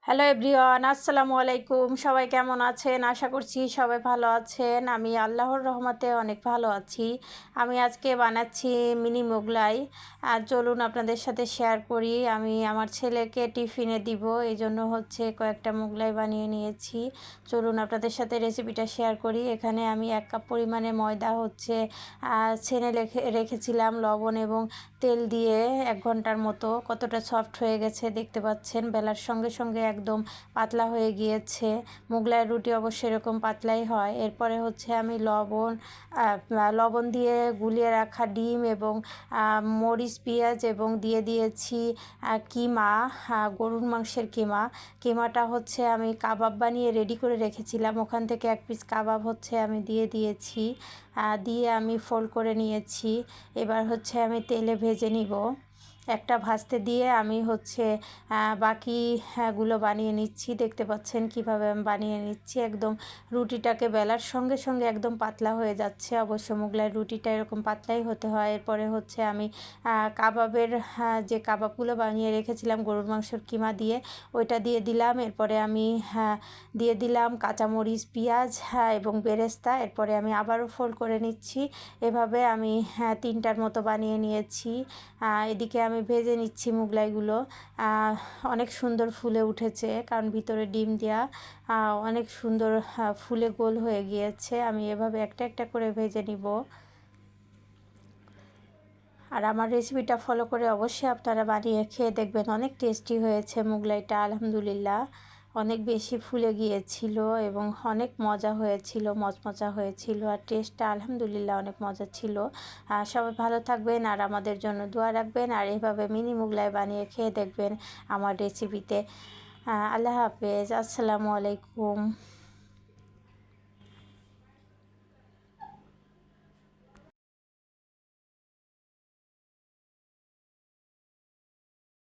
Hello everyone, আসসালামু আলাইকুম। সবাই কেমন আছেন? আশা করছি সবাই ভালো আছেন। আমি আল্লাহর রহমতে অনেক ভালো আছি। আমি আজকে বানাচ্ছি মিনি মোগলাই। আর চলুন আপনাদের সাথে শেয়ার করি। আমি আমার ছেলেকে টিফিনে দিব, এই জন্য হচ্ছে কয়েকটা মোগলাই বানিয়ে নিয়েছি। চলুন আপনাদের সাথে রেসিপিটা শেয়ার করি। এখানে আমি 1 কাপ পরিমাণে ময়দা হচ্ছে ছেনে রেখেছিলাম লবণ এবং তেল দিয়ে 1 ঘন্টার মতো। কতটা সফট হয়ে গেছে দেখতে পাচ্ছেন। বেলার সঙ্গে সঙ্গে একদম পাতলা হয়ে গিয়েছে। মোগলাই রুটি অবশ্য এরকম পাতলাই হয়। এরপরে হচ্ছে আমি লবণ দিয়ে গুলিয়ে রাখা ডিম এবং মরিচ, পেঁয়াজ এবং দিয়ে দিয়েছি কিমা, গরুর মাংসের কিমাটা হচ্ছে আমি কাবাব বানিয়ে রেডি করে রেখেছিলাম। ওখান থেকে 1 পিস কাবাব হচ্ছে আমি দিয়ে দিয়েছি। দিয়ে আমি ফোল্ড করে নিয়েছি। এবার হচ্ছে আমি তেলে ভেজে নিব। একটা ভাজতে দিয়ে আমি হচ্ছে বাকিগুলো বানিয়ে নিচ্ছি। দেখতে পাচ্ছেন কিভাবে আমি বানিয়ে নিচ্ছি। একদম রুটিটাকে বেলার সঙ্গে সঙ্গে একদম পাতলা হয়ে যাচ্ছে। অবশ্য মোগলাই রুটিটা এরকম পাতলাই হতে হয়। এরপরে হচ্ছে আমি কাবাবের যে কাবাবগুলো বানিয়ে রেখেছিলাম গরুর মাংসের কিমা দিয়ে, ওইটা দিয়ে দিলাম। এরপরে আমি দিয়ে দিলাম কাঁচামরিচ, পেঁয়াজ এবং বেরেস্তা। এরপরে আমি আবারও ফোল্ড করে নিচ্ছি। এভাবে আমি 3টার মতো বানিয়ে নিয়েছি। এদিকে আমি ভেজে নিচ্ছি মোগলাইগুলো। অনেক সুন্দর ফুলে উঠেছে, কারণ ভিতরে ডিম দেওয়া। অনেক সুন্দর ফুলে গোল হয়ে গিয়েছে। আমি এভাবে একটা একটা করে ভেজে নিব। আর আমার রেসিপিটা ফলো করে অবশ্যই আপনারা বানিয়ে খেয়ে দেখবেন। অনেক টেস্টি হয়েছে মোগলাইটা, আলহামদুলিল্লাহ। অনেক বেশি ফুলে গিয়েছিল এবং অনেক মজা হয়েছিল, মচমচা হয়েছিল। আর টেস্টটা আলহামদুলিল্লাহ অনেক মজা ছিল। সবাই ভালো থাকবেন আর আমাদের জন্য দোয়া রাখবেন। আর এইভাবে মিনি মোগলাই বানিয়ে খেয়ে দেখবেন আমার রেসিপিতে। আল্লাহ হাফেজ, আসসালামু আলাইকুম।